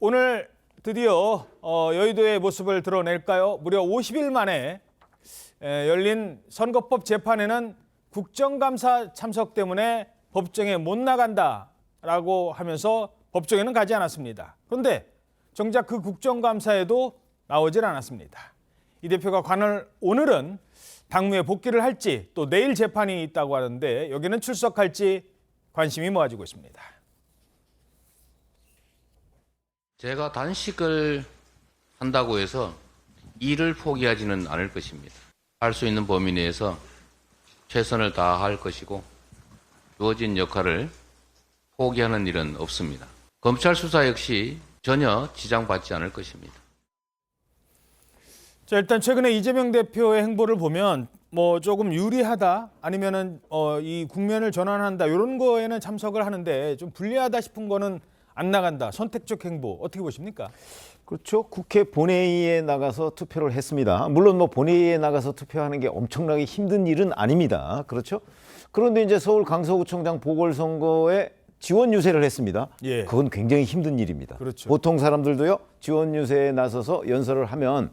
오늘 드디어 여의도의 모습을 드러낼까요? 무려 50일 만에 열린 선거법 재판에는 국정감사 참석 때문에 법정에 못 나간다라고 하면서 법정에는 가지 않았습니다. 그런데 정작 그 국정감사에도 나오질 않았습니다. 이 대표가 관할 오늘은 당무에 복귀를 할지 또 내일 재판이 있다고 하는데 여기는 출석할지 관심이 모아지고 있습니다. 제가 단식을 한다고 해서 일을 포기하지는 않을 것입니다. 할 수 있는 범위 내에서 최선을 다할 것이고 주어진 역할을 포기하는 일은 없습니다. 검찰 수사 역시 전혀 지장받지 않을 것입니다. 자, 일단 최근에 이재명 대표의 행보를 보면 뭐 조금 유리하다 아니면은 이 국면을 전환한다 이런 거에는 참석을 하는데 좀 불리하다 싶은 거는 안 나간다. 선택적 행보 어떻게 보십니까? 그렇죠. 국회 본회의에 나가서 투표를 했습니다. 물론 뭐 본회의에 나가서 투표하는 게 엄청나게 힘든 일은 아닙니다. 그렇죠. 그런데 이제 서울 강서구청장 보궐선거에 지원 유세를 했습니다. 예. 그건 굉장히 힘든 일입니다. 그렇죠. 보통 사람들도요 지원 유세에 나서서 연설을 하면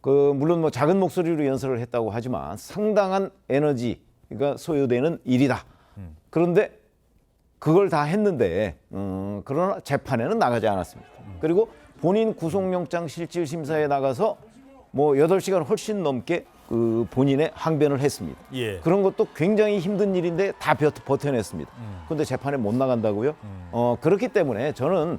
물론 뭐 작은 목소리로 연설을 했다고 하지만 상당한 에너지가 소요되는 일이다. 그런데 그걸 다 했는데 그러나 재판에는 나가지 않았습니다. 그리고 본인 구속영장 실질심사에 나가서 뭐 8시간 훨씬 넘게 본인의 항변을 했습니다. 예. 그런 것도 굉장히 힘든 일인데 다 버텨냈습니다. 그런데 재판에 못 나간다고요? 그렇기 때문에 저는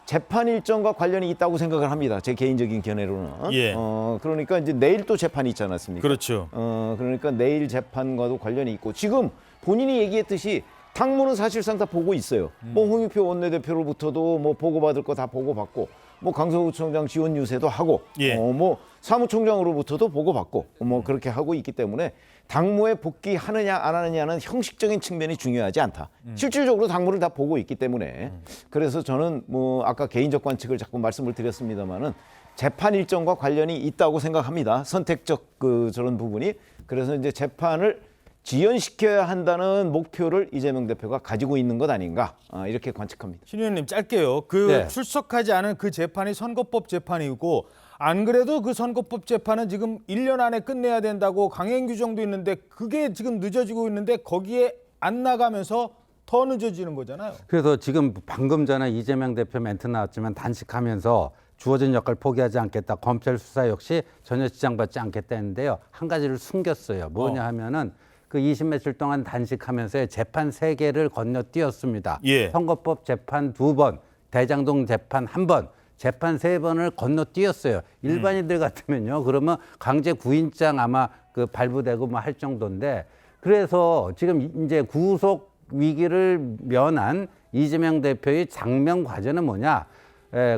재판 일정과 관련이 있다고 생각을 합니다. 제 개인적인 견해로는. 예. 그러니까 이제 내일 또 재판이 있지 않았습니까? 그렇죠. 그러니까 내일 재판과도 관련이 있고 지금 본인이 얘기했듯이 당무는 사실상 다 보고 있어요. 뭐 홍익표 원내대표로부터도 뭐 보고받을 거 다 보고받고 뭐 강서구청장 지원 유세도 하고 예. 뭐 사무총장으로부터도 보고받고 뭐 그렇게 하고 있기 때문에 당무에 복귀하느냐 안 하느냐는 형식적인 측면이 중요하지 않다. 실질적으로 당무를 다 보고 있기 때문에 그래서 저는 뭐 아까 개인적 관측을 자꾸 말씀을 드렸습니다마는 재판 일정과 관련이 있다고 생각합니다. 선택적 저런 부분이. 그래서 이제 재판을 지연시켜야 한다는 목표를 이재명 대표가 가지고 있는 것 아닌가 이렇게 관측합니다. 신 의원님 짧게요. 네. 출석하지 않은 그 재판이 선거법 재판이고 안 그래도 그 선거법 재판은 지금 1년 안에 끝내야 된다고 강행 규정도 있는데 그게 지금 늦어지고 있는데 거기에 안 나가면서 더 늦어지는 거잖아요. 그래서 지금 방금 전에 이재명 대표 멘트 나왔지만 단식하면서 주어진 역할 포기하지 않겠다. 검찰 수사 역시 전혀 지장받지 않겠다 했는데요. 한 가지를 숨겼어요. 뭐냐 하면은 그 20며칠 동안 단식하면서 재판 3개를 건너뛰었습니다. 예. 선거법 재판 2번, 대장동 재판 1번, 재판 3번을 건너뛰었어요. 일반인들 같으면요. 그러면 강제 구인장 아마 발부되고 뭐 할 정도인데 그래서 지금 이제 구속 위기를 면한 이재명 대표의 장면 과제는 뭐냐?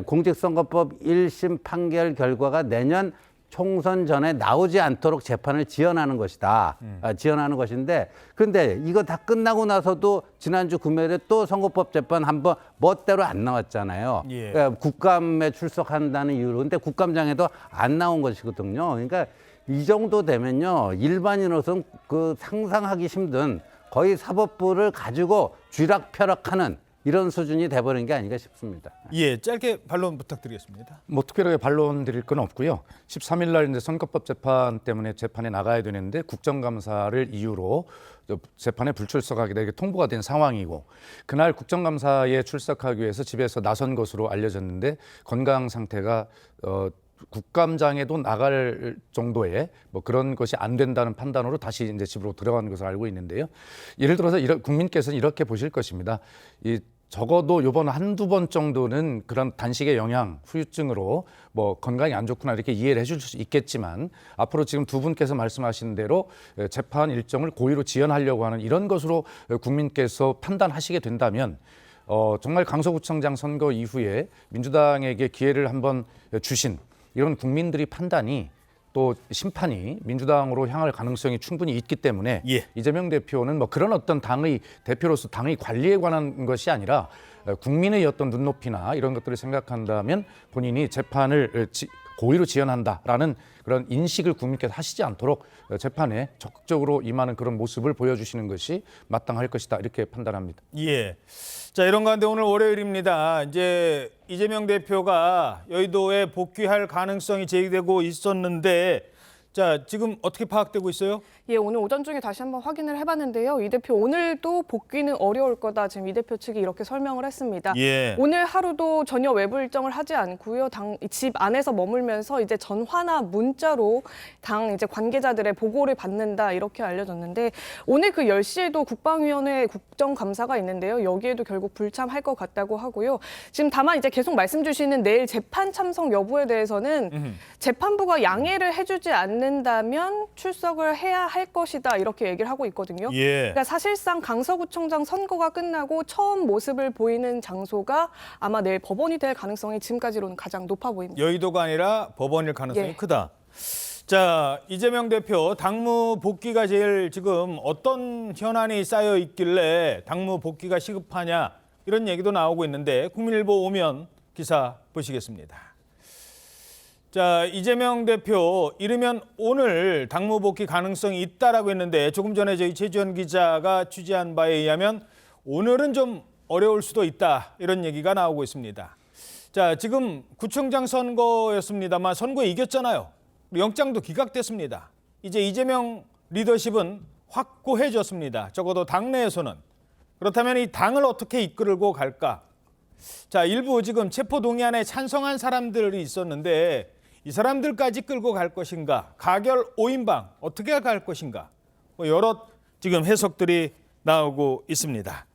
공직선거법 1심 판결 결과가 내년 총선 전에 나오지 않도록 재판을 지연하는 것이다. 지연하는 것인데 그런데 이거 다 끝나고 나서도 지난주 금요일에 또 선거법 재판 한번 멋대로 안 나왔잖아요. 예. 그러니까 국감에 출석한다는 이유로. 근데 국감장에도 안 나온 것이거든요. 그러니까 이 정도 되면요. 일반인으로서는 상상하기 힘든 거의 사법부를 가지고 쥐락펴락하는 이런 수준이 돼버린 게 아닌가 싶습니다. 예, 짧게 반론 부탁드리겠습니다. 뭐 특별하게 반론 드릴 건 없고요. 13일 날 이제 선거법 재판 때문에 재판에 나가야 되는데 국정감사를 이유로 재판에 불출석하게 되게 통보가 된 상황이고 그날 국정감사에 출석하기 위해서 집에서 나선 것으로 알려졌는데 건강 상태가 국감장에도 나갈 정도의 뭐 그런 것이 안 된다는 판단으로 다시 이제 집으로 들어간 것을 알고 있는데요. 예를 들어서 국민께서는 이렇게 보실 것입니다. 적어도 이번 한두 번 정도는 그런 단식의 영향, 후유증으로 뭐 건강이 안 좋구나 이렇게 이해를 해줄 수 있겠지만 앞으로 지금 두 분께서 말씀하신 대로 재판 일정을 고의로 지연하려고 하는 이런 것으로 국민께서 판단하시게 된다면 정말 강서구청장 선거 이후에 민주당에게 기회를 한번 주신 이런 국민들이 판단이 또 심판이 민주당으로 향할 가능성이 충분히 있기 때문에 예. 이재명 대표는 뭐 그런 어떤 당의 대표로서 당의 관리에 관한 것이 아니라 국민의 어떤 눈높이나 이런 것들을 생각한다면 본인이 재판을 고의로 지연한다라는 그런 인식을 국민께서 하시지 않도록 재판에 적극적으로 임하는 그런 모습을 보여주시는 것이 마땅할 것이다 이렇게 판단합니다. 예. 자, 이런 가운데 오늘 월요일입니다. 이제 이재명 대표가 여의도에 복귀할 가능성이 제기되고 있었는데, 자, 지금 어떻게 파악되고 있어요? 예, 오늘 오전 중에 다시 한번 확인을 해봤는데요. 이 대표 오늘도 복귀는 어려울 거다. 지금 이 대표 측이 이렇게 설명을 했습니다. 예. 오늘 하루도 전혀 외부 일정을 하지 않고요. 집 안에서 머물면서 이제 전화나 문자로 당 이제 관계자들의 보고를 받는다 이렇게 알려졌는데 오늘 그 10시에도 국방위원회 국정감사가 있는데요. 여기에도 결국 불참할 것 같다고 하고요. 지금 다만 이제 계속 말씀 주시는 내일 재판 참석 여부에 대해서는 재판부가 양해를 해주지 않는다면 출석을 해야 할 것이다 이렇게 얘기를 하고 있거든요. 예. 그러니까 사실상 강서구청장 선거가 끝나고 처음 모습을 보이는 장소가 아마 내일 법원이 될 가능성이 지금까지로는 가장 높아 보입니다. 여의도가 아니라 법원일 가능성이 예. 크다. 자, 이재명 대표 당무 복귀가 제일 지금 어떤 현안이 쌓여 있길래 당무 복귀가 시급하냐 이런 얘기도 나오고 있는데 국민일보 오면 기사 보시겠습니다. 자, 이재명 대표 이르면 오늘 당무 복귀 가능성이 있다라고 했는데 조금 전에 저희 최지원 기자가 취재한 바에 의하면 오늘은 좀 어려울 수도 있다 이런 얘기가 나오고 있습니다. 자, 지금 구청장 선거였습니다만 선거에 이겼잖아요. 영장도 기각됐습니다. 이제 이재명 리더십은 확고해졌습니다. 적어도 당내에서는. 그렇다면 이 당을 어떻게 이끌고 갈까? 자, 일부 지금 체포동의안에 찬성한 사람들이 있었는데 이 사람들까지 끌고 갈 것인가? 가결 5인방 어떻게 갈 것인가? 여러 지금 해석들이 나오고 있습니다.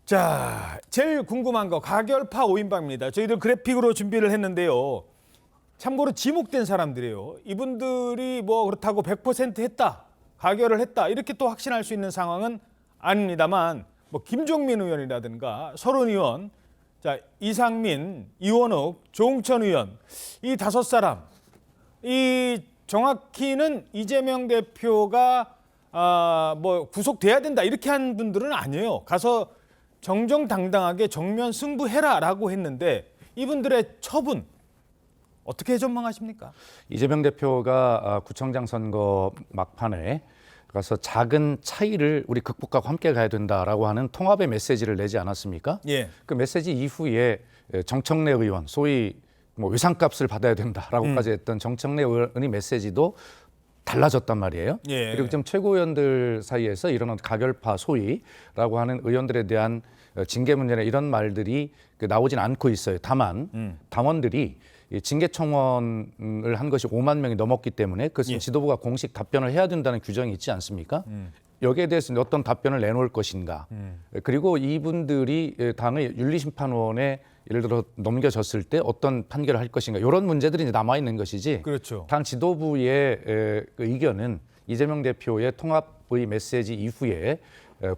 자, 제일 궁금한 거 가결파 5인방입니다. 저희들 그래픽으로 준비를 했는데요. 참고로 지목된 사람들이에요. 이분들이 뭐 그렇다고 100% 했다, 가결을 했다 이렇게 또 확신할 수 있는 상황은 아닙니다만 뭐 김종민 의원이라든가 설훈 의원, 자, 이상민, 이원욱, 조응천 의원 이 5사람 이 정확히는 이재명 대표가 뭐 구속돼야 된다 이렇게 한 분들은 아니에요. 가서 정정당당하게 정면 승부해라라고 했는데 이분들의 처분 어떻게 전망하십니까? 이재명 대표가 구청장 선거 막판에 가서 작은 차이를 우리 극복하고 함께 가야 된다라고 하는 통합의 메시지를 내지 않았습니까? 예. 그 메시지 이후에 정청래 의원, 소위 뭐 외상값을 받아야 된다라고까지 했던 정청래 의원의 메시지도 달라졌단 말이에요. 예. 그리고 지금 최고위원들 사이에서 이런 가결파 소위라고 하는 의원들에 대한 징계 문제나 이런 말들이 나오진 않고 있어요. 다만 당원들이 징계 청원을 한 것이 5만 명이 넘었기 때문에 그것은 예. 지도부가 공식 답변을 해야 된다는 규정이 있지 않습니까? 여기에 대해서 어떤 답변을 내놓을 것인가. 그리고 이분들이 당의 윤리심판원에 예를 들어 넘겨졌을 때 어떤 판결을 할 것인가. 이런 문제들이 이제 남아있는 것이지. 그렇죠. 당 지도부의 그 의견은 이재명 대표의 통합의 메시지 이후에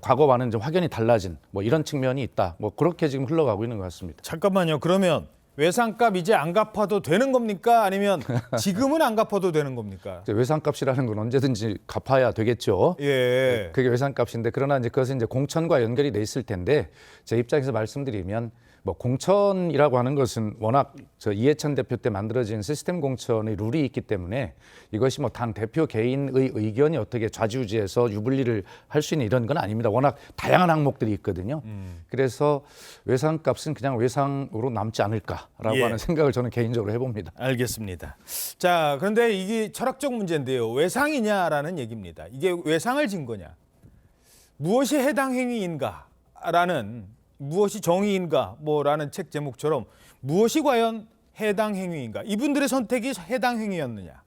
과거와는 좀 확연히 달라진 뭐 이런 측면이 있다. 뭐 그렇게 지금 흘러가고 있는 것 같습니다. 잠깐만요. 그러면 외상값 이제 안 갚아도 되는 겁니까? 아니면 지금은 안 갚아도 되는 겁니까? 외상값이라는 건 언제든지 갚아야 되겠죠. 예. 그게 외상값인데 그러나 이제 그것은 이제 공천과 연결이 돼 있을 텐데 제 입장에서 말씀드리면 뭐 공천이라고 하는 것은 워낙 이해찬 대표 때 만들어진 시스템 공천의 룰이 있기 때문에 이것이 뭐 당 대표 개인의 의견이 어떻게 좌지우지해서 유불리를 할 수 있는 이런 건 아닙니다. 워낙 다양한 항목들이 있거든요. 그래서 외상값은 그냥 외상으로 남지 않을까라고 예. 하는 생각을 저는 개인적으로 해봅니다. 알겠습니다. 자, 그런데 이게 철학적 문제인데요. 외상이냐라는 얘기입니다. 이게 외상을 진 거냐? 무엇이 해당 행위인가라는 무엇이 정의인가 뭐라는 책 제목처럼 무엇이 과연 해당 행위인가? 이분들의 선택이 해당 행위였느냐?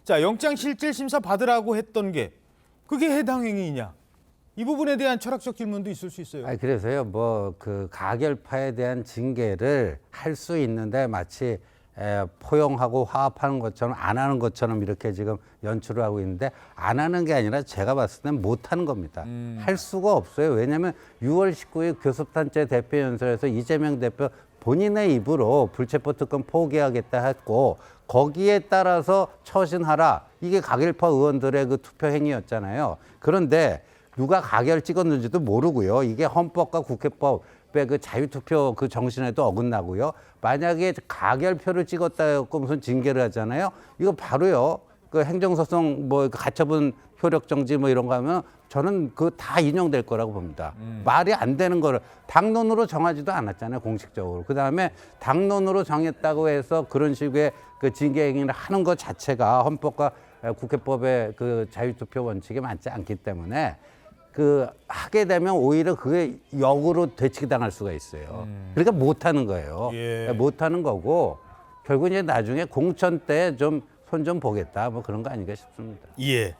자, 영장 실질 심사 받으라고 했던 게 그게 해당 행위이냐? 이 부분에 대한 철학적 질문도 있을 수 있어요. 그래서요, 뭐 그 가결파에 대한 징계를 할 수 있는데 마치 포용하고 화합하는 것처럼 안 하는 것처럼 이렇게 지금 연출을 하고 있는데 안 하는 게 아니라 제가 봤을 땐 못 하는 겁니다. 할 수가 없어요. 왜냐하면 6월 19일 교섭단체 대표연설에서 이재명 대표 본인의 입으로 불체포 특권 포기하겠다 했고 거기에 따라서 처신하라. 이게 가결파 의원들의 그 투표 행위였잖아요. 그런데 누가 가결 찍었는지도 모르고요. 이게 헌법과 국회법 법의 그 자유투표 그 정신에도 어긋나고요. 만약에 가결표를 찍었다고 무슨 징계를 하잖아요. 이거 바로요. 그 행정소송 뭐 가처분 효력 정지 뭐 이런 거 하면 저는 그 다 인용될 거라고 봅니다. 말이 안 되는 거를 당론으로 정하지도 않았잖아요, 공식적으로. 그다음에 당론으로 정했다고 해서 그런 식의 그 징계 행위를 하는 것 자체가 헌법과 국회법의 그 자유투표 원칙에 맞지 않기 때문에 그 하게 되면 오히려 그게 역으로 되치기당할 수가 있어요. 그러니까 못 하는 거예요. 예. 못 하는 거고 결국 이제 나중에 공천 때 좀 손 좀 보겠다 뭐 그런 거 아닌가 싶습니다. 예.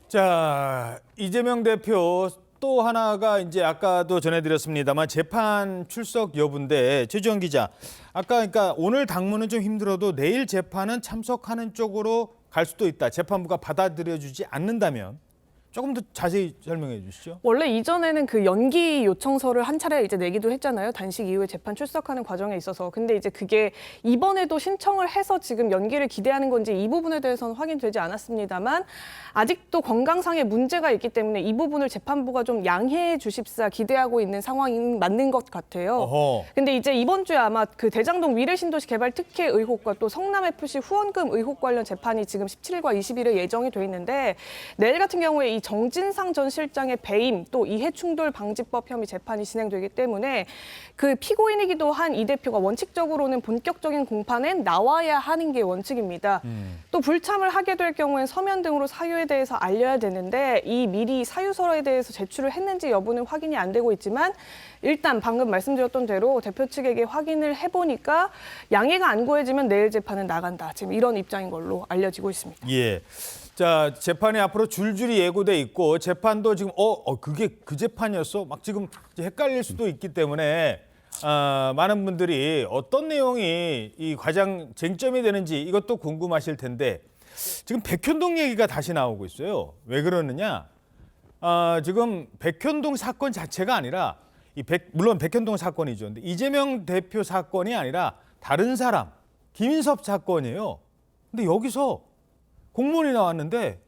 자, 이재명 대표 또 하나가 이제 아까도 전해드렸습니다만 재판 출석 여부인데 최주영 기자, 아까 그러니까 오늘 당무는 좀 힘들어도 내일 재판은 참석하는 쪽으로 갈 수도 있다. 재판부가 받아들여주지 않는다면 조금 더 자세히 설명해 주시죠. 원래 이전에는 그 연기 요청서를 한 차례 이제 내기도 했잖아요. 단식 이후에 재판 출석하는 과정에 있어서. 근데 이제 그게 이번에도 신청을 해서 지금 연기를 기대하는 건지 이 부분에 대해서는 확인되지 않았습니다만 아직도 건강상의 문제가 있기 때문에 이 부분을 재판부가 좀 양해해 주십사 기대하고 있는 상황인 맞는 것 같아요. 어허. 근데 이제 이번 주에 아마 그 대장동 위례신도시 개발 특혜 의혹과 또 성남FC 후원금 의혹 관련 재판이 지금 17일과 20일에 예정이 돼 있는데 내일 같은 경우에 이 정진상 전 실장의 배임 또 이해충돌 방지법 혐의 재판이 진행되기 때문에 그 피고인이기도 한 이 대표가 원칙적으로는 본격적인 공판엔 나와야 하는 게 원칙입니다. 또 불참을 하게 될 경우엔 서면 등으로 사유에 대해서 알려야 되는데 이 미리 사유서에 대해서 제출을 했는지 여부는 확인이 안 되고 있지만 일단 방금 말씀드렸던 대로 대표 측에게 확인을 해보니까 양해가 안 구해지면 내일 재판은 나간다. 지금 이런 입장인 걸로 알려지고 있습니다. 예. 자, 재판이 앞으로 줄줄이 예고돼 있고 재판도 지금 그게 그 재판이었어? 막 지금 이제 헷갈릴 수도 있기 때문에 많은 분들이 어떤 내용이 이 가장 쟁점이 되는지 이것도 궁금하실 텐데 지금 백현동 얘기가 다시 나오고 있어요. 왜 그러느냐? 지금 백현동 사건 자체가 아니라 물론 백현동 사건이죠. 근데 이재명 대표 사건이 아니라 다른 사람 김인섭 사건이에요. 근데 여기서 공무원이 나왔는데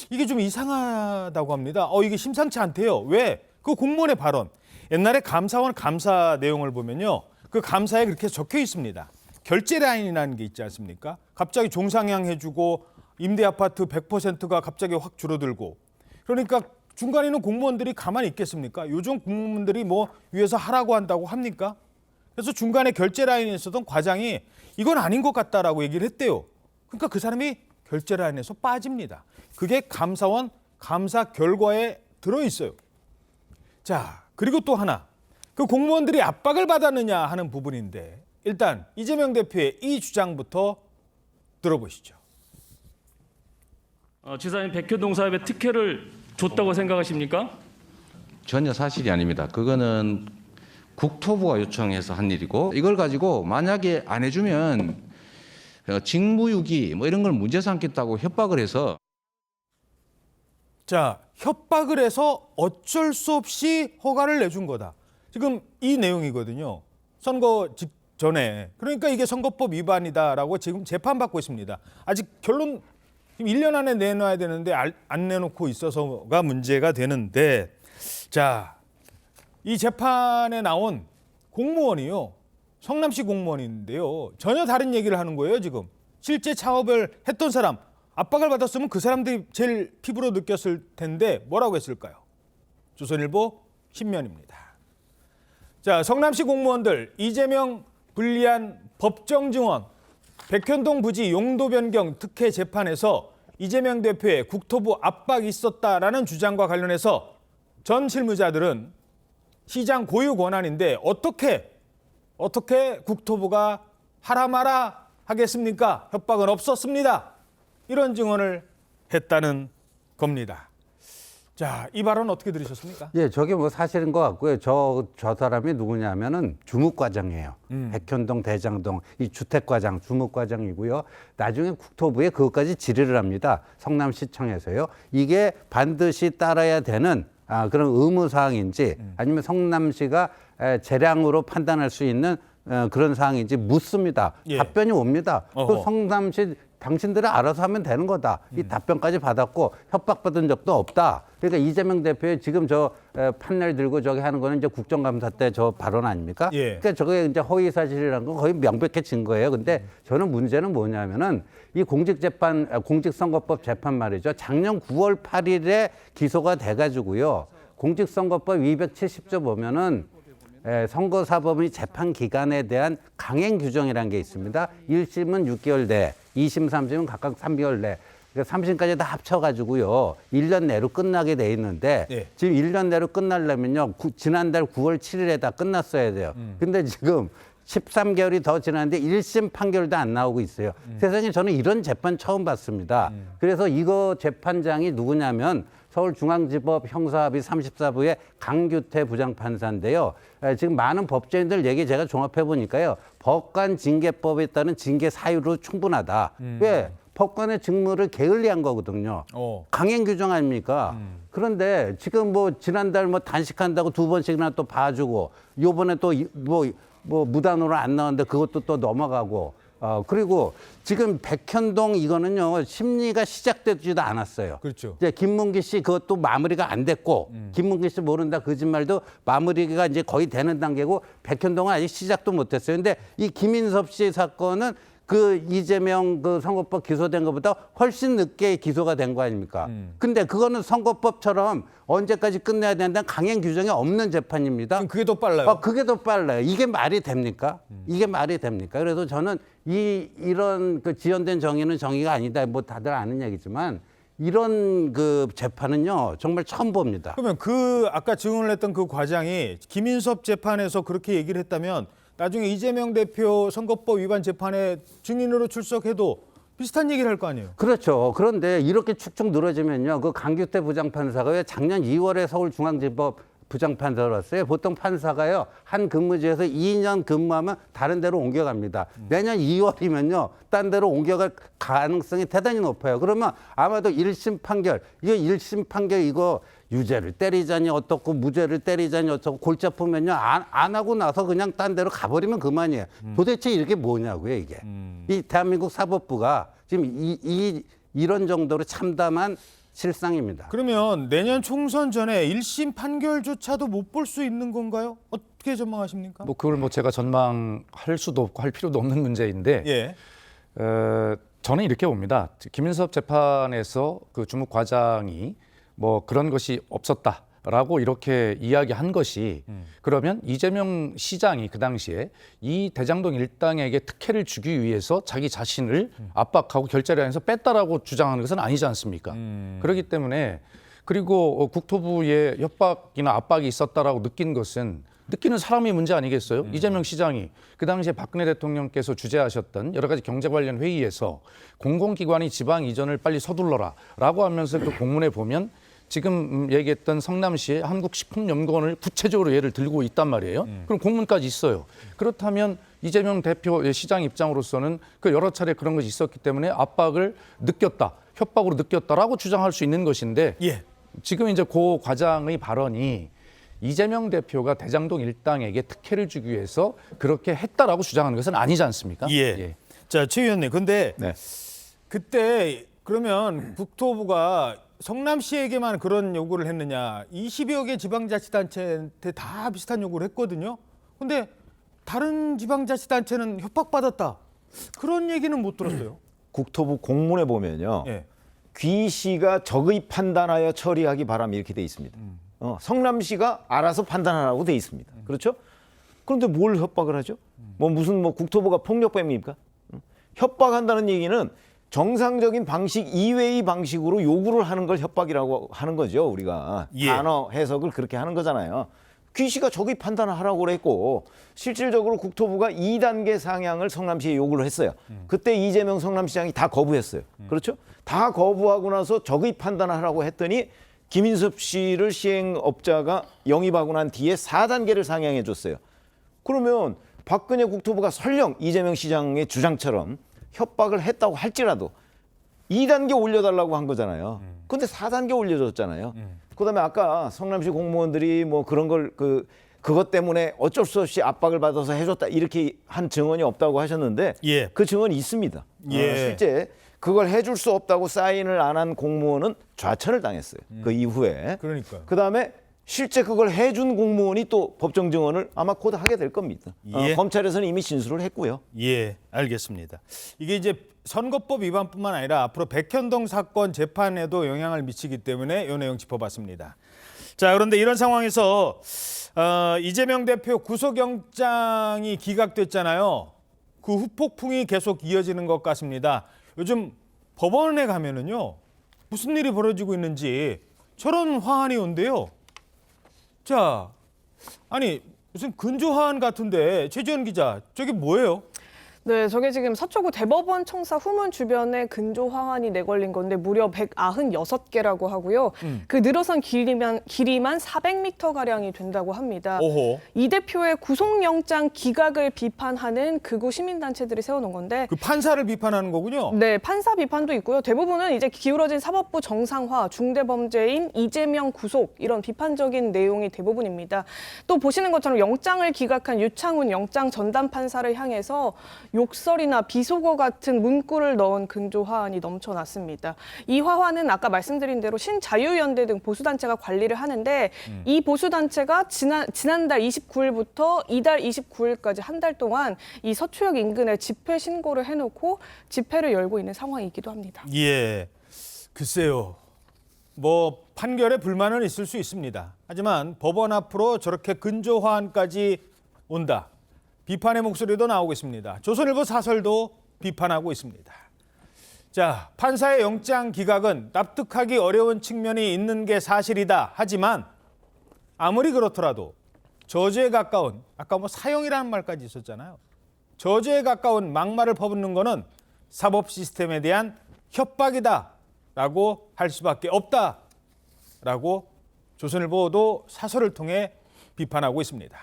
이게 좀 이상하다고 합니다. 이게 심상치 않대요. 왜? 그 공무원의 발언. 옛날에 감사원 감사 내용을 보면요. 그 감사에 그렇게 적혀 있습니다. 결제 라인이라는 게 있지 않습니까? 갑자기 종상향 해주고 임대 아파트 100%가 갑자기 확 줄어들고 그러니까 중간에 있는 공무원들이 가만히 있겠습니까? 요즘 공무원들이 뭐 위에서 하라고 한다고 합니까? 그래서 중간에 결제 라인에 있었던 과장이 이건 아닌 것 같다라고 얘기를 했대요. 그러니까 그 사람이 결제 라인에서 빠집니다. 그게 감사원 감사 결과에 들어있어요. 자, 그리고 또 하나. 그 공무원들이 압박을 받았느냐 하는 부분인데 일단 이재명 대표의 이 주장부터 들어보시죠. 지사님 백현동 사업에 특혜를 줬다고 생각하십니까? 전혀 사실이 아닙니다. 그거는 국토부가 요청해서 한 일이고 이걸 가지고 만약에 안 해주면 직무유기 뭐 이런 걸 문제 삼겠다고 협박을 해서 자, 협박을 해서 어쩔 수 없이 허가를 내준 거다. 지금 이 내용이거든요. 선거 직전에. 그러니까 이게 선거법 위반이다라고 지금 재판받고 있습니다. 아직 결론 지금 1년 안에 내놔야 되는데 안 내놓고 있어서가 문제가 되는데 자, 이 재판에 나온 공무원이요. 성남시 공무원인데요. 전혀 다른 얘기를 하는 거예요, 지금. 실제 창업을 했던 사람, 압박을 받았으면 그 사람들이 제일 피부로 느꼈을 텐데 뭐라고 했을까요? 조선일보 신면입니다. 자, 성남시 공무원들 이재명 불리한 법정 증언, 백현동 부지 용도 변경 특혜 재판에서 이재명 대표의 국토부 압박이 있었다라는 주장과 관련해서 전 실무자들은 시장 고유 권한인데 어떻게 국토부가 하라 마라 하겠습니까? 협박은 없었습니다. 이런 증언을 했다는 겁니다. 자, 이 발언 어떻게 들으셨습니까? 예, 저게 뭐 사실인 것 같고요. 저 사람이 누구냐면은 주무과장이에요. 백현동, 대장동 이 주택과장, 주무과장이고요. 나중에 국토부에 그것까지 질의를 합니다. 성남시청에서요. 이게 반드시 따라야 되는 그런 의무사항인지 아니면 성남시가 재량으로 판단할 수 있는 그런 사항인지 묻습니다. 예. 답변이 옵니다. 어허. 또 성남시 당신들이 알아서 하면 되는 거다. 이 답변까지 받았고 협박받은 적도 없다. 그러니까 이재명 대표의 지금 저 판넬 들고 저기 하는 거는 이제 국정감사 때 저 발언 아닙니까? 예. 그러니까 저게 이제 허위 사실이라는 건 거의 명백해진 거예요. 근데 저는 문제는 뭐냐면은 이 공직선거법 재판 말이죠. 작년 9월 8일에 기소가 돼가지고요. 공직선거법 270조 보면은 선거사법의 재판 기간에 대한 강행 규정이라는 게 있습니다. 1심은 6개월 내, 2심, 3심은 각각 3개월 내. 그러니까 3심까지 다 합쳐가지고요. 1년 내로 끝나게 돼 있는데 네. 지금 1년 내로 끝나려면요. 지난달 9월 7일에 다 끝났어야 돼요. 근데 지금 13개월이 더 지났는데 1심 판결도 안 나오고 있어요. 세상에 저는 이런 재판 처음 봤습니다. 그래서 이거 재판장이 누구냐면 서울중앙지법 형사합의 34부의 강규태 부장판사인데요. 지금 많은 법조인들 얘기 제가 종합해 보니까요. 법관징계법에 따른 징계 사유로 충분하다. 왜? 법관의 직무를 게을리한 거거든요. 강행 규정 아닙니까? 그런데 지금 뭐 지난달 뭐 단식한다고 2번씩이나 또 봐주고 요번에 또 뭐 무단으로 안 나왔는데 그것도 또 넘어가고 그리고 지금 백현동 이거는요 심리가 시작되지도 않았어요. 그렇죠. 이제 김문기 씨 그것도 마무리가 안 됐고 김문기 씨 모른다 거짓말도 마무리가 이제 거의 되는 단계고 백현동은 아직 시작도 못했어요. 근데 이 김인섭 씨 사건은 그 이재명 그 선거법 기소된 것보다 훨씬 늦게 기소가 된 거 아닙니까? 근데 그거는 선거법처럼 언제까지 끝내야 된다는 강행 규정이 없는 재판입니다. 그럼 그게 더 빨라요. 그게 더 빨라요. 이게 말이 됩니까? 이게 말이 됩니까? 그래서 저는 이런 그 지연된 정의는 정의가 아니다. 뭐 다들 아는 얘기지만 이런 그 재판은요 정말 처음 봅니다. 그러면 그 아까 증언을 했던 그 과장이 김인섭 재판에서 그렇게 얘기를 했다면 나중에 이재명 대표 선거법 위반 재판에 증인으로 출석해도 비슷한 얘기를 할 거 아니에요. 그렇죠. 그런데 이렇게 축축 늘어지면요. 그 강규태 부장판사가 왜 작년 2월에 서울중앙지법 부장판사로 왔어요. 보통 판사가요. 한 근무지에서 2년 근무하면 다른 데로 옮겨갑니다. 내년 2월이면요. 딴 데로 옮겨갈 가능성이 대단히 높아요. 그러면 아마도 1심 판결, 이거 유죄를 때리자니 어떻고 무죄를 때리자니 어떻고 골치 아프면요. 안 하고 나서 그냥 딴 데로 가버리면 그만이에요. 도대체 이게 뭐냐고요, 이게. 이 대한민국 사법부가 지금 이런 정도로 참담한 실상입니다. 그러면 내년 총선 전에 1심 판결조차도 못 볼 수 있는 건가요? 어떻게 전망하십니까? 뭐 그걸 뭐 제가 전망할 수도 없고 할 필요도 없는 문제인데 예. 저는 이렇게 봅니다. 김인섭 재판에서 그 주무 과장이 뭐 그런 것이 없었다라고 이렇게 이야기한 것이 그러면 이재명 시장이 그 당시에 이 대장동 일당에게 특혜를 주기 위해서 자기 자신을 압박하고 결자를 해서 뺐다라고 주장하는 것은 아니지 않습니까? 그렇기 때문에 그리고 국토부에 협박이나 압박이 있었다라고 느끼는 사람이 문제 아니겠어요? 이재명 시장이 그 당시에 박근혜 대통령께서 주재하셨던 여러 가지 경제 관련 회의에서 공공기관이 지방 이전을 빨리 서둘러라라고 하면서 그 공문에 보면 지금 얘기했던 성남시의 한국식품연구원을 구체적으로 예를 들고 있단 말이에요. 그럼 공문까지 있어요. 그렇다면 이재명 대표 시장 입장으로서는 그 여러 차례 그런 것이 있었기 때문에 압박을 느꼈다, 협박으로 느꼈다라고 주장할 수 있는 것인데 예. 지금 이제 고 과장의 발언이 이재명 대표가 대장동 일당에게 특혜를 주기 위해서 그렇게 했다라고 주장하는 것은 아니지 않습니까? 예. 자, 최 의원님. 근데 네. 그때 그러면 국토부가 성남시에게만 그런 요구를 했느냐? 20여 개 지방자치단체한테 다 비슷한 요구를 했거든요. 근데 다른 지방자치단체는 협박받았다. 그런 얘기는 못 들었어요. 국토부 공문에 보면요. 예. 귀시가 적의 판단하여 처리하기 바람 이렇게 돼 있습니다. 성남시가 알아서 판단하라고 돼 있습니다. 그렇죠? 그런데 뭘 협박을 하죠? 무슨 국토부가 폭력배입니까? 협박한다는 얘기는 정상적인 방식 이외의 방식으로 요구를 하는 걸 협박이라고 하는 거죠. 우리가 예. 단어 해석을 그렇게 하는 거잖아요. 귀시가 적의 판단을 하라고 그랬고 실질적으로 국토부가 2단계 상향을 성남시에 요구를 했어요. 그때 이재명 성남시장이 다 거부했어요. 그렇죠? 다 거부하고 나서 적의 판단을 하라고 했더니 김인섭 씨를 시행업자가 영입하고 난 뒤에 4단계를 상향해 줬어요. 그러면 박근혜 국토부가 설령 이재명 시장의 주장처럼 협박을 했다고 할지라도 2단계 올려달라고 한 거잖아요. 근데 4단계 올려줬잖아요. 그다음에 아까 성남시 공무원들이 뭐 그런 걸 그것 때문에 어쩔 수 없이 압박을 받아서 해줬다 이렇게 한 증언이 없다고 하셨는데 예. 그 증언이 있습니다. 예. 실제 그걸 해줄 수 없다고 사인을 안 한 공무원은 좌천을 당했어요. 그 이후에. 그러니까요. 그다음에 실제 그걸 해준 공무원이 또 법정 증언을 아마 곧 하게 될 겁니다. 예. 검찰에서는 이미 진술을 했고요. 예, 알겠습니다. 이게 이제 선거법 위반뿐만 아니라 앞으로 백현동 사건 재판에도 영향을 미치기 때문에 이 내용 짚어봤습니다. 자, 그런데 이런 상황에서 이재명 대표 구속영장이 기각됐잖아요. 그 후폭풍이 계속 이어지는 것 같습니다. 요즘 법원에 가면은요, 무슨 일이 벌어지고 있는지 저런 화환이 온대요. 자, 아니 무슨 근조화환 같은데 최지원 기자, 저게 뭐예요? 네, 저게 지금 서초구 대법원 청사 후문 주변에 근조 화환이 내걸린 건데 무려 196개라고 하고요. 그 늘어선 길이만 400m가량이 된다고 합니다. 오호. 이 대표의 구속영장 기각을 비판하는 극우 시민단체들이 세워놓은 건데 그 판사를 비판하는 거군요. 네, 판사 비판도 있고요. 대부분은 이제 기울어진 사법부 정상화, 중대범죄인 이재명 구속 이런 비판적인 내용이 대부분입니다. 또 보시는 것처럼 영장을 기각한 유창훈 영장 전담 판사를 향해서 욕설이나 비속어 같은 문구를 넣은 근조 화환이 넘쳐났습니다. 이 화환은 아까 말씀드린 대로 신자유연대 등 보수단체가 관리를 하는데 이 보수단체가 지난달 29일부터 이달 29일까지 한 달 동안 이 서초역 인근에 집회 신고를 해놓고 집회를 열고 있는 상황이기도 합니다. 예, 글쎄요. 뭐 판결에 불만은 있을 수 있습니다. 하지만 법원 앞으로 저렇게 근조 화환까지 온다. 비판의 목소리도 나오고 있습니다. 조선일보 사설도 비판하고 있습니다. 자, 판사의 영장 기각은 납득하기 어려운 측면이 있는 게 사실이다. 하지만 아무리 그렇더라도 저주에 가까운, 아까 뭐 사형이라는 말까지 있었잖아요. 저주에 가까운 막말을 퍼붓는 거는 사법 시스템에 대한 협박이다라고 할 수밖에 없다라고 조선일보도 사설을 통해 비판하고 있습니다.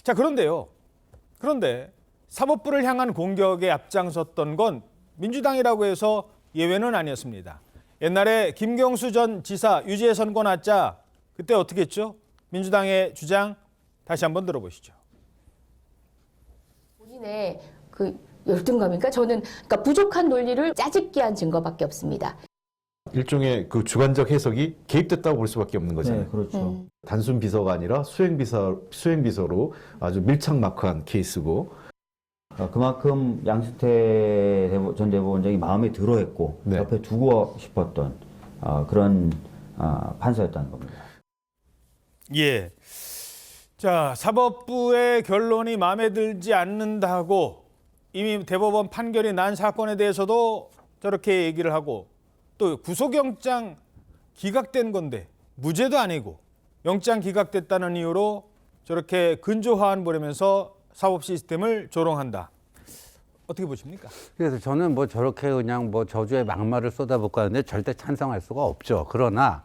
자, 그런데 사법부를 향한 공격에 앞장섰던 건 민주당이라고 해서 예외는 아니었습니다. 옛날에 김경수 전 지사 유죄 선고 났자 그때 어떻게 했죠? 민주당의 주장 다시 한번 들어보시죠. 본인의 그 열등감이니까 저는 그러니까 부족한 논리를 짜집기 한 증거밖에 없습니다. 일종의 그 주관적 해석이 개입됐다고 볼 수밖에 없는 거잖아요. 네, 그렇죠. 단순 비서가 아니라 수행 비서로 아주 밀착마크한 케이스고. 그만큼 양승태 전 대법원장이 마음에 들어했고 네. 옆에 두고 싶었던 그런 판사였다는 겁니다. 예. 자, 사법부의 결론이 마음에 들지 않는다고 이미 대법원 판결이 난 사건에 대해서도 저렇게 얘기를 하고 또 구속영장 기각된 건데 무죄도 아니고 영장 기각됐다는 이유로 저렇게 근조화환 보내면서 사법 시스템을 조롱한다. 어떻게 보십니까? 그래서 저는 뭐 저렇게 그냥 뭐 저주의 막말을 쏟아붓고 하는데 절대 찬성할 수가 없죠. 그러나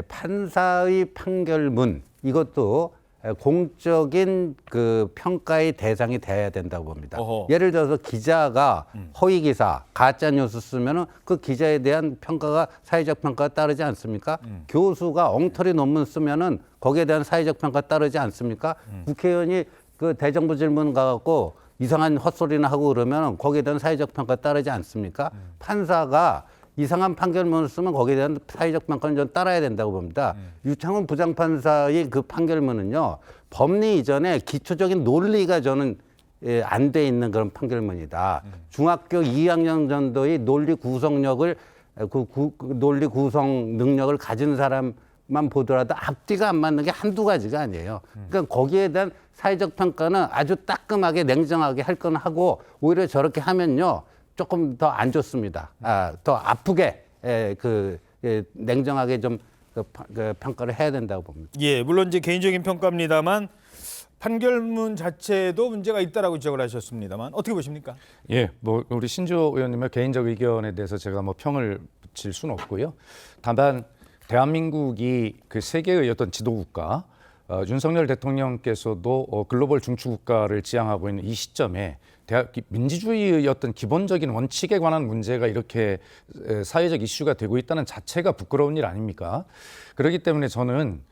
판사의 판결문 이것도 공적인 그 평가의 대상이 돼야 된다고 봅니다. 어허. 예를 들어서 기자가 허위 기사, 가짜 뉴스 쓰면은 그 기자에 대한 평가가 사회적 평가가 따르지 않습니까? 교수가 엉터리 논문 쓰면은 거기에 대한 사회적 평가 따르지 않습니까? 국회의원이 그 대정부 질문 가갖고 이상한 헛소리나 하고 그러면 거기에 대한 사회적 평가 따르지 않습니까? 판사가 이상한 판결문을 쓰면 거기에 대한 사회적 평가는 좀 따라야 된다고 봅니다. 유창훈 부장판사의 그 판결문은요, 법리 이전에 기초적인 논리가 저는 안 돼 있는 그런 판결문이다. 중학교 2학년 정도의 논리 구성력을 논리 구성 능력을 가진 사람만 보더라도 앞뒤가 안 맞는 게 한두 가지가 아니에요. 그러니까 거기에 대한 사회적 평가는 아주 따끔하게 냉정하게 할 건 하고 오히려 저렇게 하면요. 조금 더 안 좋습니다. 더 아프게 냉정하게 좀 평가를 해야 된다고 봅니다. 예, 물론 이제 개인적인 평가입니다만 판결문 자체도 문제가 있다라고 지적을 하셨습니다만 어떻게 보십니까? 예, 뭐 우리 신조 의원님의 개인적 의견에 대해서 제가 뭐 평을 붙일 수는 없고요. 다만 대한민국이 그 세계의 어떤 지도국가, 윤석열 대통령께서도 글로벌 중추국가를 지향하고 있는 이 시점에 민주주의의 어떤 기본적인 원칙에 관한 문제가 이렇게 사회적 이슈가 되고 있다는 자체가 부끄러운 일 아닙니까? 그렇기 때문에 저는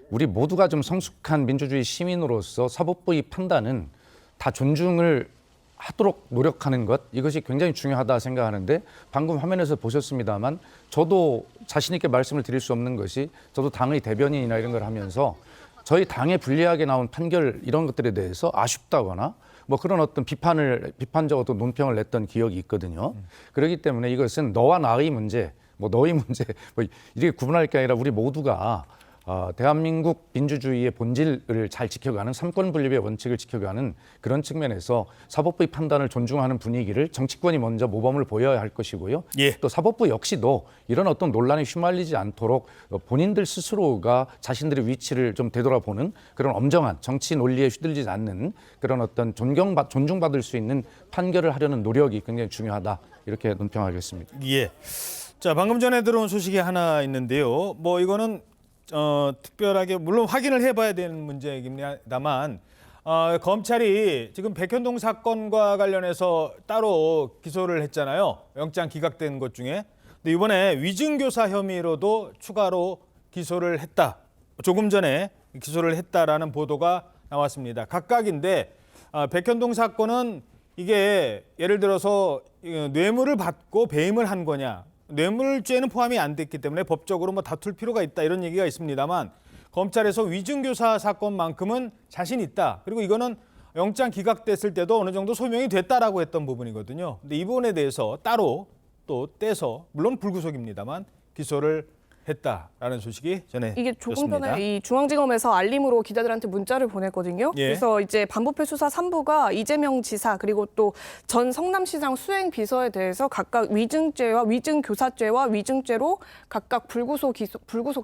우리 모두가 좀 성숙한 민주주의 시민으로서 사법부의 판단은 다 존중을 하도록 노력하는 것, 이것이 굉장히 중요하다 생각하는데, 방금 화면에서 보셨습니다만 저도 자신 있게 말씀을 드릴 수 없는 것이, 저도 당의 대변인이나 이런 걸 하면서 저희 당에 불리하게 나온 판결 이런 것들에 대해서 아쉽다거나 뭐 그런 어떤 비판적 어떤 논평을 냈던 기억이 있거든요. 그렇기 때문에 이것은 너와 나의 문제, 뭐 너의 문제, 뭐 이렇게 구분할 게 아니라 우리 모두가 대한민국 민주주의의 본질을 잘 지켜가는, 삼권 분립의 원칙을 지켜가는 그런 측면에서 사법부의 판단을 존중하는 분위기를 정치권이 먼저 모범을 보여야 할 것이고요. 예. 또 사법부 역시도 이런 어떤 논란에 휘말리지 않도록 본인들 스스로가 자신들의 위치를 좀 되돌아보는 그런 엄정한 정치 논리에 휘둘리지 않는 그런 어떤 존중받을 수 있는 판결을 하려는 노력이 굉장히 중요하다, 이렇게 논평하겠습니다. 예. 자, 방금 전에 들어온 소식이 하나 있는데요. 뭐 이거는 특별하게 물론 확인을 해봐야 되는 문제입니다만, 검찰이 지금 백현동 사건과 관련해서 따로 기소를 했잖아요. 영장 기각된 것 중에. 근데 이번에 위증교사 혐의로도 추가로 기소를 했다. 조금 전에 기소를 했다라는 보도가 나왔습니다. 각각인데 백현동 사건은 이게 예를 들어서 뇌물을 받고 배임을 한 거냐, 뇌물죄는 포함이 안 됐기 때문에 법적으로 뭐 다툴 필요가 있다, 이런 얘기가 있습니다만, 검찰에서 위증교사 사건만큼은 자신 있다. 그리고 이거는 영장 기각됐을 때도 어느 정도 소명이 됐다라고 했던 부분이거든요. 근데 이 부분에 대해서 따로 또 떼서, 물론 불구속입니다만, 기소를 했다라는 소식이 전해졌습니다. 이게 조금 전에 이 중앙지검에서 알림으로 기자들한테 문자를 보냈거든요. 예. 그래서 이제 반부패 수사 3부가 이재명 지사 그리고 또 전 성남시장 수행 비서에 대해서 각각 위증죄와 위증교사죄와 위증죄로 각각 불구속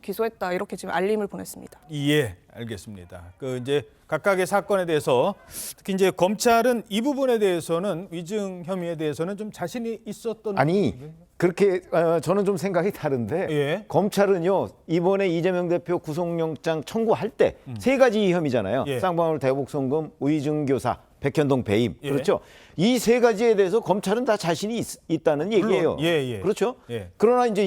기소했다, 이렇게 지금 알림을 보냈습니다. 예, 알겠습니다. 그 이제 각각의 사건에 대해서 특히 이제 검찰은 이 부분에 대해서는, 위증 혐의에 대해서는 좀 자신이 있었던, 아니 그렇게 저는 좀 생각이 다른데, 예. 검찰은요 이번에 이재명 대표 구속영장 청구할 때 세 가지 혐의잖아요. 예. 쌍방울 대북송금, 위증교사, 백현동 배임. 예. 그렇죠. 이 세 가지에 대해서 검찰은 다 자신이 있다는 얘기예요. 예. 그렇죠. 예. 그러나 이제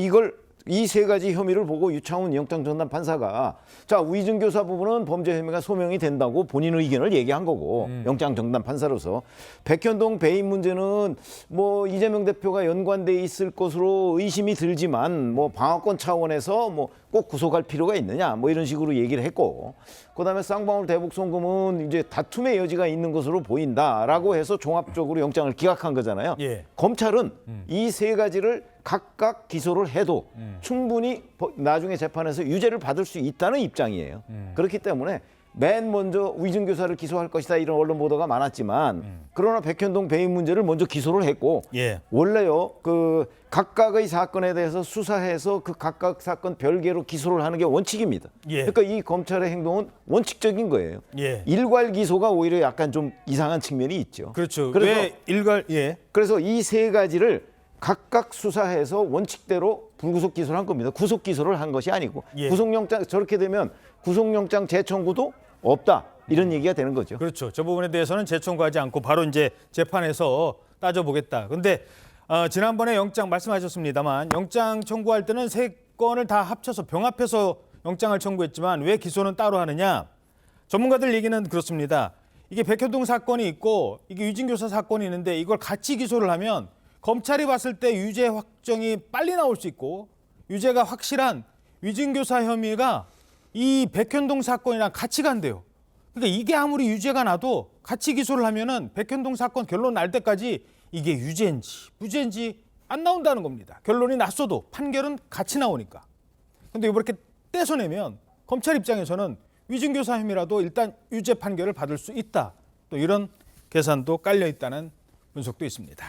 이 세 가지 혐의를 보고 유창훈 영장전담 판사가, 자, 위증교사 부분은 범죄 혐의가 소명이 된다고 본인 의견을 얘기한 거고, 영장전담 판사로서. 백현동 배임 문제는 뭐 이재명 대표가 연관돼 있을 것으로 의심이 들지만 뭐 방어권 차원에서 뭐 꼭 구속할 필요가 있느냐, 뭐 이런 식으로 얘기를 했고, 그다음에 쌍방울 대북송금은 이제 다툼의 여지가 있는 것으로 보인다라고 해서 종합적으로 영장을 기각한 거잖아요. 예. 검찰은 이 세 가지를 각각 기소를 해도 충분히 나중에 재판에서 유죄를 받을 수 있다는 입장이에요. 그렇기 때문에 맨 먼저 위증교사를 기소할 것이다, 이런 언론 보도가 많았지만, 그러나 백현동 배임 문제를 먼저 기소를 했고, 예. 원래요 그 각각의 사건에 대해서 수사해서 그 각각 사건 별개로 기소를 하는 게 원칙입니다. 예. 그러니까 이 검찰의 행동은 원칙적인 거예요. 예. 일괄 기소가 오히려 약간 좀 이상한 측면이 있죠. 그렇죠. 그래서 왜 일괄, 예. 그래서 이 세 가지를 각각 수사해서 원칙대로 불구속 기소를 한 겁니다. 구속 기소를 한 것이 아니고, 예. 구속영장, 저렇게 되면 구속영장 재청구도 없다, 이런 얘기가 되는 거죠. 그렇죠. 저 부분에 대해서는 재청구하지 않고 바로 이제 재판에서 따져보겠다. 근데 지난번에 영장 말씀하셨습니다만, 영장 청구할 때는 세 건을 다 합쳐서 병합해서 영장을 청구했지만 왜 기소는 따로 하느냐? 전문가들 얘기는 그렇습니다. 이게 백현동 사건이 있고 이게 위증교사 사건이 있는데, 이걸 같이 기소를 하면 검찰이 봤을 때 유죄 확정이 빨리 나올 수 있고, 유죄가 확실한 위증교사 혐의가 이 백현동 사건이랑 같이 간대요. 그러니까 이게 아무리 유죄가 나도 같이 기소를 하면은 백현동 사건 결론 날 때까지 이게 유죄인지 무죄인지 안 나온다는 겁니다. 결론이 났어도 판결은 같이 나오니까. 근데 이렇게 떼서내면 검찰 입장에서는 위증교사 혐의라도 일단 유죄 판결을 받을 수 있다, 또 이런 계산도 깔려 있다는 분석도 있습니다.